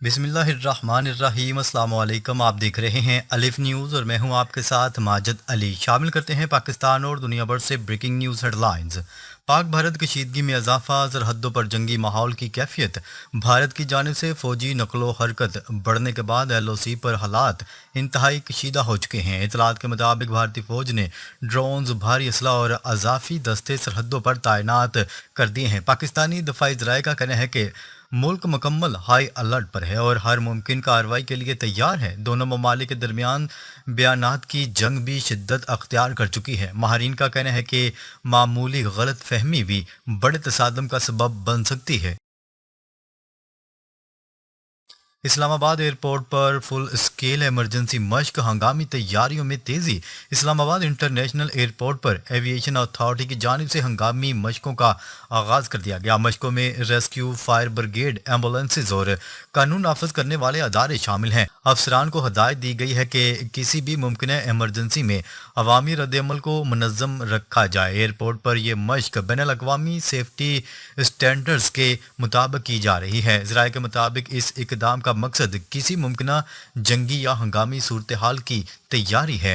बिस्मिल्लाहिर्रहमानिर्रहीम। अस्सलाम वालेकुम। आप देख रहे हैं अलिफ न्यूज़ और मैं हूं आपके साथ माजिद अली। शामिल करते हैं पाकिस्तान और दुनिया भर से breaking news headlines. Pak Bharat कशीदगी में इजाफा, सरहदों पर जंगी माहौल की कैफियत। भारत की जानिब से फौजी नकलो हरकत बढ़ने के बाद LOC पर हालात इंतहाई कशीदा हो चुके हैं। इतलात के मुताबिक भारतीय फौज ने ड्रोन्स, भारी असला और अजाफी दस्ते सरहदों पर तैनात कर दिए हैं। पाकिस्तानी दफाई ज़राए का कहना है कि मुल्क मुकम्मल हाई अलर्ट पर है और हर मुमकिन कार्रवाई के लिए तैयार है। दोनों ममालिक के दरमियान बयानात की जंग भी शिद्दत अख्तियार कर चुकी है। माहरीन का कहना है कि मामूली गलत फहमी भी बड़े तसादम का सबब बन सकती है। इस्लामाबाद एयरपोर्ट पर फुल स्केल इमरजेंसी मश्क, हंगामी तैयारियों में तेजी। इस्लामाबाद इंटरनेशनल एयरपोर्ट पर एविएशन अथॉरिटी की जानिब से हंगामी मशकों का आगाज कर दिया गया। मशकों में रेस्क्यू, फायर ब्रिगेड, एम्बुलेंसेज और कानून नाफज करने वाले अदारे शामिल हैं। अफसरान को हदायत दी गई है कि किसी भी मुमकिन इमरजेंसी में अवामी रद्दमल को मुनज़्ज़म रखा जाए। एयरपोर्ट पर यह मश्क बैनुल-अक़वामी सेफ्टी स्टैंडर्ड्स के मुताबिक की जा रही है। ज़राए के मुताबिक इस इकदाम का मकसद किसी मुमकिन जंगी या हंगामी सूरत हाल की तैयारी है।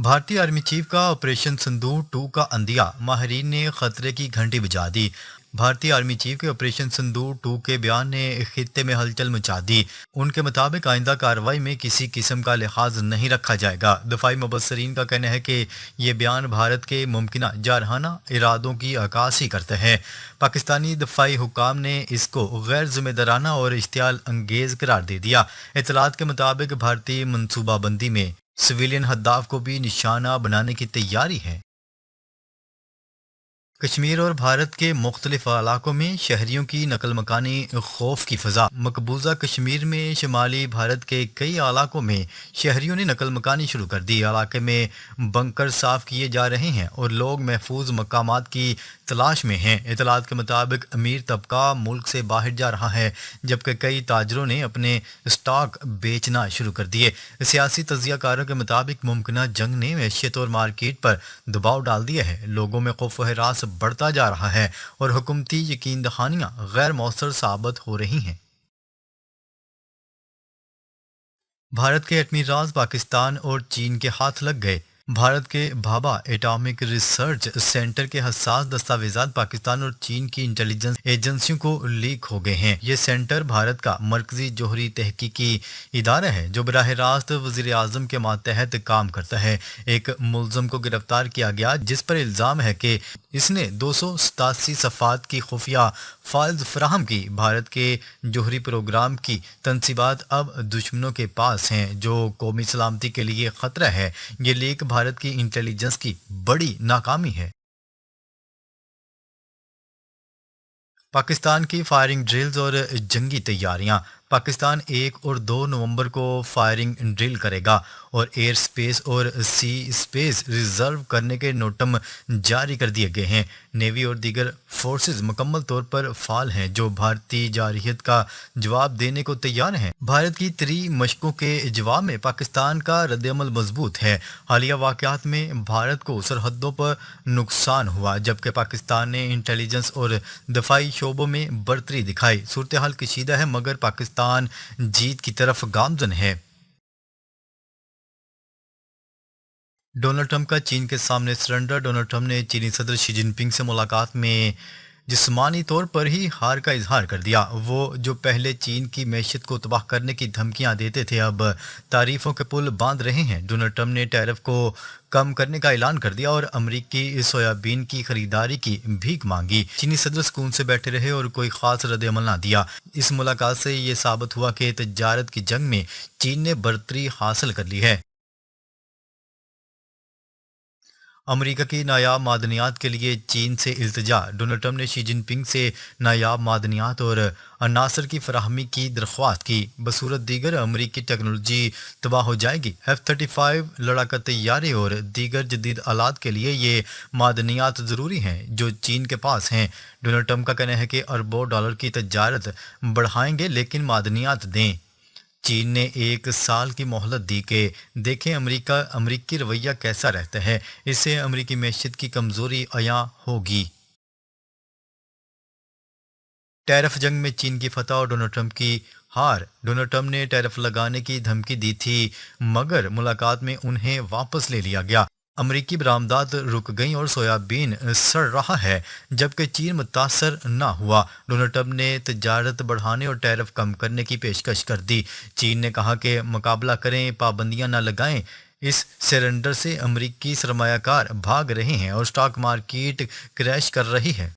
भारतीय आर्मी चीफ का ऑपरेशन सिंदूर 2 का अंदिया, माहरीन ने खतरे की घंटी बजा दी। भारतीय आर्मी चीफ के ऑपरेशन सिंदूर 2 के बयान ने खित्ते में हलचल मचा दी। उनके मुताबिक आइंदा कार्रवाई में किसी किस्म का लिहाज नहीं रखा जाएगा। दफाई मुबस्सरीन का कहना है कि ये बयान भारत के मुमकिन जारहाना इरादों की अक्कासी करता है। पाकिस्तानी दफाई हुकाम ने इसको गैर जिम्मेदाराना और इश्तियाल अंगेज करार दे दिया। इतलात के मुताबिक भारतीय मनसूबाबंदी में सिविलियन हद्दाफ को भी निशाना बनाने की तैयारी है। कश्मीर और भारत के मुख्तलिफ इलाकों में शहरियों की नकल मकानी, खौफ की फजा। मकबूजा कश्मीर में शुमाली भारत के कई इलाकों में शहरियों ने नकल मकानी शुरू कर दी। इलाके में बंकर साफ किए जा रहे हैं और लोग महफूज मकामात की तलाश में हैं। इतलात के मुताबिक अमीर तबका मुल्क से बाहर जा रहा है, जबकि कई ताजरों ने अपने स्टॉक बेचना शुरू कर दिए। सियासी तजियाकारों के मुताबिक मुमकिन जंग ने मैशियत और मार्केट पर दबाव डाल दिया है। लोगों में खौफ व हरास बढ़ता जा रहा है और हुकूमती यकीन दहानियां गैर मौसर साबित हो रही हैं। भारत के एटमी राज पाकिस्तान और चीन के हाथ लग गए। भारत के भाभा एटॉमिक रिसर्च सेंटर के हसास दस्तावेजात पाकिस्तान और चीन की इंटेलिजेंस एजेंसियों को लीक हो गए हैं। ये सेंटर भारत का मरकजी जोहरी तहकीकी इदारा है जो बराह रास्त वजीर आजम के मातहत काम करता है। एक मुलजम को गिरफ्तार किया गया जिस पर इल्ज़ाम है कि इसने 287 सफ़ात की खुफिया फाइल्स फराहम की। भारत के जोहरी प्रोग्राम की तनसीबात अब दुश्मनों के पास हैं, जो कौमी सलामती के लिए ख़तरा है। ये लीक भारत की इंटेलिजेंस की बड़ी नाकामी है। पाकिस्तान की फायरिंग ड्रिल्स और जंगी तैयारियां। पाकिस्तान 1 और 2 नवंबर को फायरिंग ड्रिल करेगा और एयर स्पेस और सी स्पेस रिजर्व करने के नोटम जारी कर दिए गए हैं। नेवी और दीगर फोर्सेस मुकम्मल तौर पर फाल हैं, जो भारतीय जारहियत का जवाब देने को तैयार हैं। भारत की 3 मशकों के जवाब में पाकिस्तान का रद्दमल मजबूत है। हालिया वाक़यात में भारत को सरहदों पर नुकसान हुआ, जबकि पाकिस्तान ने इंटेलिजेंस और दफाई शोबों में बरतरी दिखाई। सूरत हाल कशीदा है मगर पाकिस्तान जीत की तरफ गामजन है। डोनाल्ड ट्रंप का चीन के सामने सरेंडर। डोनाल्ड ट्रंप ने चीनी सदर शी जिनपिंग से मुलाकात में जिस्मानी तौर पर ही हार का इजहार कर दिया। वो जो पहले चीन की मैशियत को तबाह करने की धमकियां देते थे, अब तारीफों के पुल बांध रहे हैं। डोनाल्ड ट्रंप ने टैरिफ को कम करने का ऐलान कर दिया और अमरीकी सोयाबीन की खरीदारी की भीख मांगी। चीनी सदर सुकून से बैठे रहे और कोई खास रद्द अमल ना दिया। इस मुलाकात से ये साबित हुआ कि तजारत की जंग में चीन ने बढ़तरी हासिल कर ली है। अमेरिका की नायाब मादनियात के लिए चीन से इल्तिजा। डोनाल्ड ट्रंप ने शी जिनपिंग से नायाब मादनियात और अनासर की फराहमी की दरख्वास्त की। बसूरत दीगर अमरीकी टेक्नोलॉजी तबाह हो जाएगी। F-35 लड़ाका तैयारे और दीगर जदीद आलात के लिए ये मादनियात ज़रूरी हैं जो चीन के पास हैं। डोनाल्ड ट्रंप का कहना है कि अरबों डॉलर की तजारत बढ़ाएंगे लेकिन मादनियात दें। चीन ने 1 साल की मोहलत दी कि देखें अमरीकी रवैया कैसा रहता है। इससे अमरीकी मैशियत की कमजोरी अया होगी। टैरिफ जंग में चीन की फतह और डोनाल्ड ट्रंप की हार। डोनाल्ड ट्रंप ने टैरिफ लगाने की धमकी दी थी, मगर मुलाकात में उन्हें वापस ले लिया गया। अमरीकी बरामदात रुक गईं और सोयाबीन सड़ रहा है, जबकि चीन मुतासर ना हुआ। डोनाल्ड ट्रंप ने तजारत बढ़ाने और टैरिफ कम करने की पेशकश कर दी। चीन ने कहा कि मुकाबला करें, पाबंदियां ना लगाएं। इस सरेंडर से अमरीकी सरमायाकार भाग रहे हैं और स्टॉक मार्केट क्रैश कर रही है।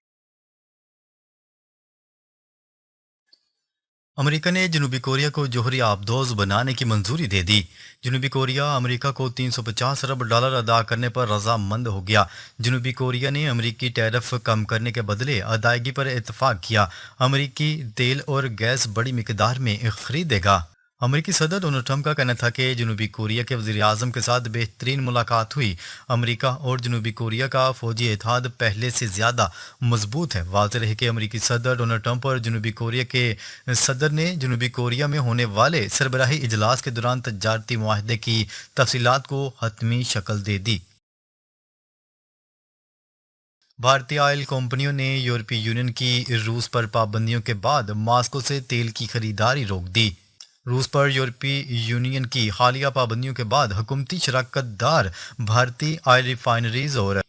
अमेरिका ने जनूबी कोरिया को जोहरी आबदोज बनाने की मंजूरी दे दी। जनूबी कोरिया अमेरिका को 350 अरब डॉलर अदा करने पर रजामंद हो गया। जनूबी कोरिया ने अमेरिकी टैरिफ कम करने के बदले अदायगी पर इतफाक किया। अमेरिकी तेल और गैस बड़ी मिकदार में खरीदेगा। अमेरिकी सदर डोनाल्ड ट्रंप का कहना था कि जनूबी कोरिया के वज़ीर आज़म के साथ बेहतरीन मुलाकात हुई। अमेरिका और जनूबी कोरिया का फौजी इत्तेहाद पहले से ज़्यादा मजबूत है। वाज़ेह है कि अमेरिकी सदर डोनाल्ड ट्रंप और जनूबी कोरिया के सदर ने जनूबी कोरिया में होने वाले सरबराही इजलास के दौरान तजारती मुआहदे की तफसीलात को हतमी शक्ल दे दी। भारतीय ऑयल कंपनियों ने यूरोपीय यूनियन की रूस पर पाबंदियों के बाद मास्को से तेल की खरीदारी रोक दी। रूस पर यूरोपीय यूनियन की हालिया पाबंदियों के बाद हुकूमती शराकत दार भारतीय ऑयल रिफाइनरीज और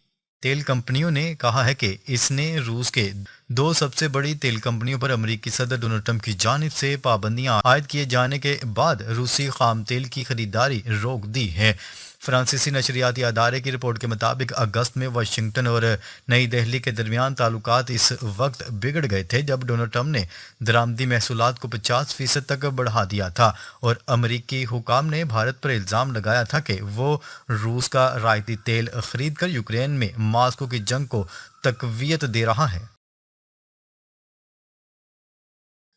तेल कंपनियों ने कहा है कि इसने रूस के दो सबसे बड़ी तेल कंपनियों पर अमेरिकी सदर डोनाल्ड ट्रंप की जानिब से पाबंदियां आयद किए जाने के बाद रूसी खाम तेल की खरीदारी रोक दी है। फ्रांसीसी नशरियाती अदारे की रिपोर्ट के मुताबिक अगस्त में वाशिंगटन और नई दिल्ली के दरमियान ताल्लुकात इस वक्त बिगड़ गए थे जब डोनाल्ड ट्रंप ने दरामदी महसूलात को 50% तक बढ़ा दिया था और अमरीकी हुकाम ने भारत पर इल्ज़ाम लगाया था कि वो रूस का रायती तेल खरीद कर यूक्रेन में मास्को की जंग को तकवीत दे रहा है।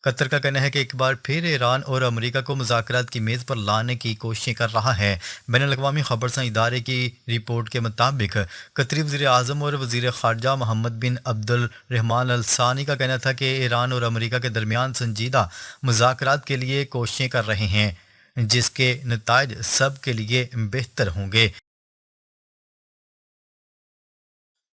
कतर का कहना है कि एक बार फिर ईरान और अमेरिका को मुज़ाकरात की मेज़ पर लाने की कोशिशें कर रहा है। बैनुल-अक़वामी खबरसां इदारे की रिपोर्ट के मुताबिक कतरी वज़ीर आज़म और वज़ीर ख़ारजा मोहम्मद बिन अब्दुल रहमान अल सानी का कहना था कि ईरान और अमेरिका के दरमियान संजीदा मुज़ाकरात के लिए कोशिशें कर रहे हैं, जिसके नताइज सब के लिए बेहतर होंगे।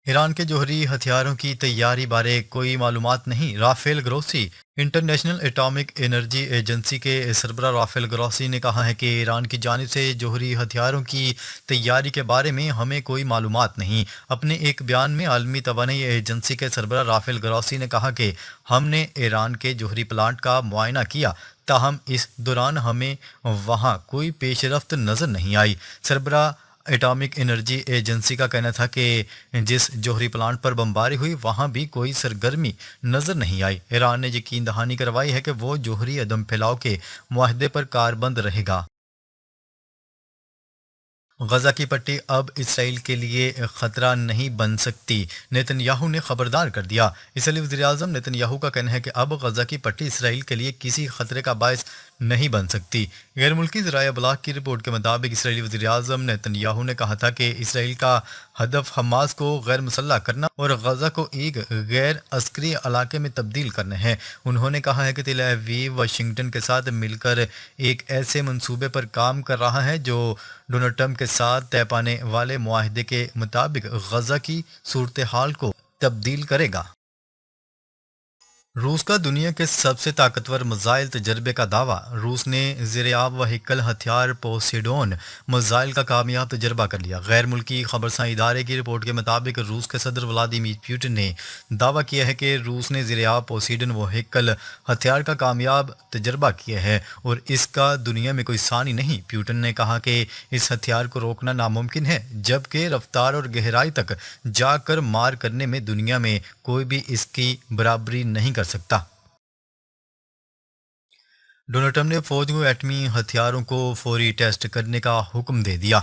ईरान के जौहरी हथियारों की तैयारी बारे कोई मालूमात नहीं। Rafael Grossi International Atomic Energy Agency के सरबरा राफेल ग्रोसी ने कहा है कि ईरान की जानिब से जौहरी हथियारों की तैयारी के बारे में हमें कोई मालूमात नहीं। अपने एक बयान में आलमी तवानाई एजेंसी के सरबरा राफेल ग्रोसी ने कहा कि हमने ईरान के जौहरी प्लांट का मुआयना किया, ताहम इस दौरान हमें वहाँ कोई पेशरफ्त नज़र नहीं आई। सरबरा एटॉमिक एनर्जी एजेंसी का कहना था कि जिस जौहरी प्लांट पर बमबारी हुई वहां भी कोई सरगर्मी नजर नहीं आई। ईरान ने यकीन दहानी करवाई है कि वो जौहरी अदम फैलाव के मुआहदे पर कारबंद रहेगा। गजा की पट्टी अब इसराइल के लिए खतरा नहीं बन सकती, नेतन्याहू ने खबरदार कर दिया। इसराइली वज़ीर आज़म नेतन्याहू का कहना है कि अब गजा की पट्टी इसराइल के लिए किसी खतरे का बायस नहीं बन सकती। गैर मुल्की ज़राए अबलाग की रिपोर्ट के मुताबिक इसराइली वज़ीर आज़म नेतन्याहू ने कहा था कि इसराइल का हदफ हमास को गैर मुसल्लह करना और गजा को एक गैर अस्करी इलाके में तब्दील करना है। उन्होंने कहा है कि तेल अवीव वाशिंगटन के साथ मिलकर एक ऐसे मंसूबे पर काम कर रहा है जो डोनाल्ड ट्रंप के साथ तय पाने वाले मुआहदे के मुताबिक गजा की सूरत हाल को तब्दील करेगा। रूस का दुनिया के सबसे ताकतवर मिसाइल तजर्बे का दावा। रूस ने ज़ेर-ए-आब वहीकल हथियार पोसेडोन मिसाइल का कामयाब तजर्बा कर लिया। गैर मुल्की खबरसां इदारे की रिपोर्ट के मुताबिक रूस के सदर व्लादिमीर पुतिन ने दावा किया है कि रूस ने ज़ेर-ए-आब पोसेडोन वहीकल हथियार का कामयाब तजर्बा किया है और इसका दुनिया में कोई सानी नहीं। पुतिन ने कहा कि इस हथियार को रोकना नामुमकिन है, जबकि रफ्तार और गहराई तक जाकर मार करने में दुनिया में कोई भी इसकी बराबरी नहीं कर सकता। डोनाल्ड ट्रंप ने फौज को एटमी हथियारों को फौरी टेस्ट करने का हुक्म दे दिया।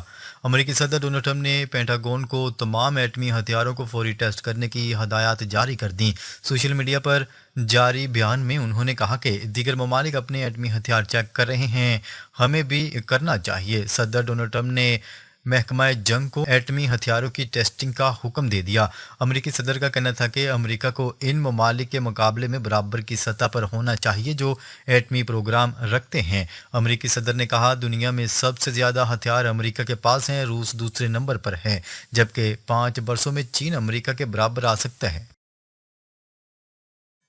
अमेरिकी सदर डोनाल्ड ट्रंप ने पेंटागन को तमाम एटमी हथियारों को फौरी टेस्ट करने की हदायत जारी कर दी। सोशल मीडिया पर जारी बयान में उन्होंने कहा कि दीगर ममालिक अपने एटमी हथियार चेक कर रहे हैं, हमें भी करना चाहिए। सदर डोनाल्ड ट्रंप ने महकमा जंग को एटमी हथियारों की टेस्टिंग का हुक्म दे दिया। अमेरिकी सदर का कहना था कि अमेरिका को इन ममालिक के मुकाबले में बराबर की सतह पर होना चाहिए जो एटमी प्रोग्राम रखते हैं। अमेरिकी सदर ने कहा, दुनिया में सबसे ज़्यादा हथियार अमेरिका के पास हैं, रूस दूसरे नंबर पर है, जबकि 5 बरसों में चीन अमेरिका के बराबर आ सकता है।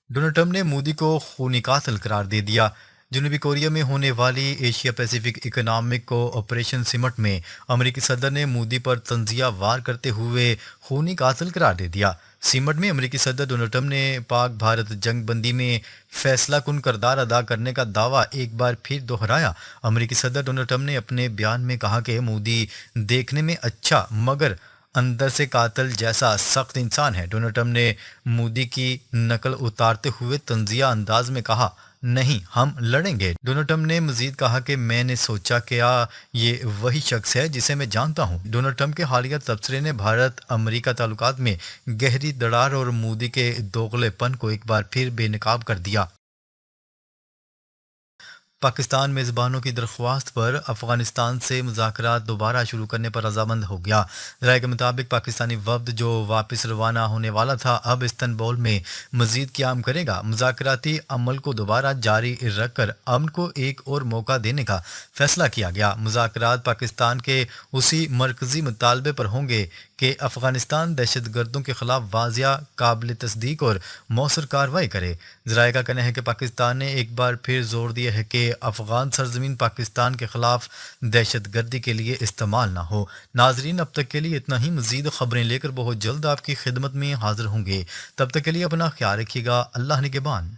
डोनाल्ड ट्रंप ने मोदी को खूनी कातिल करार दे दिया। जनूबी कोरिया में होने वाली Asia Pacific economic cooperation summit में अमेरिकी सदर ने मोदी पर तंजिया वार करते हुए खूनी कातिल करार दे दिया। समिट में अमेरिकी सदर डोनाल्ड ट्रंप ने पाक भारत जंग बंदी में फैसला कुन किरदार अदा करने का दावा एक बार फिर दोहराया। अमेरिकी सदर डोनाल्ड ट्रंप ने अपने बयान में कहा कि मोदी देखने में अच्छा मगर अंदर से कातिल जैसा सख्त इंसान है। डोनाल्ड ट्रंप ने मोदी की नकल उतारते हुए तंजिया अंदाज में कहा, नहीं हम लड़ेंगे। डोनाल्ड ट्रंप ने मजीद कहा कि मैंने सोचा क्या ये वही शख्स है जिसे मैं जानता हूँ। डोनाल्ड ट्रंप के हालिया तबसरे ने भारत अमेरिका ताल्लुकात में गहरी दरार और मोदी के दोगलेपन को एक बार फिर बेनकाब कर दिया। पाकिस्तान मेज़बानों की दरख्वास्त पर अफगानिस्तान से मुज़ाकरात दोबारा शुरू करने पर रजामंद हो गया। राय के मुताबिक पाकिस्तानी वफ्द जो वापस रवाना होने वाला था अब इस्तंबुल में मजीद क़याम करेगा। मुज़ाकराती अमल को दोबारा जारी रखकर अमन को एक और मौका देने का फैसला किया गया। मुज़ाकरात पाकिस्तान के उसी मरकज़ी मुतालबे पर होंगे कि अफ़गानिस्तान दहशत गर्दों के खिलाफ वाजिया काबिल तस्दीक और मौसर कार्रवाई करे। ज़राए का कहना है कि पाकिस्तान ने एक बार फिर जोर दिया है कि अफ़गान सरजमीन पाकिस्तान के खिलाफ दहशत गर्दी के लिए इस्तेमाल ना हो। नाजरीन, अब तक के लिए इतना ही। मज़ीद ख़बरें लेकर बहुत जल्द आपकी खिदमत में हाजिर होंगे। तब तक के लिए अपना ख्याल रखिएगा। अल्लाह निगहबान।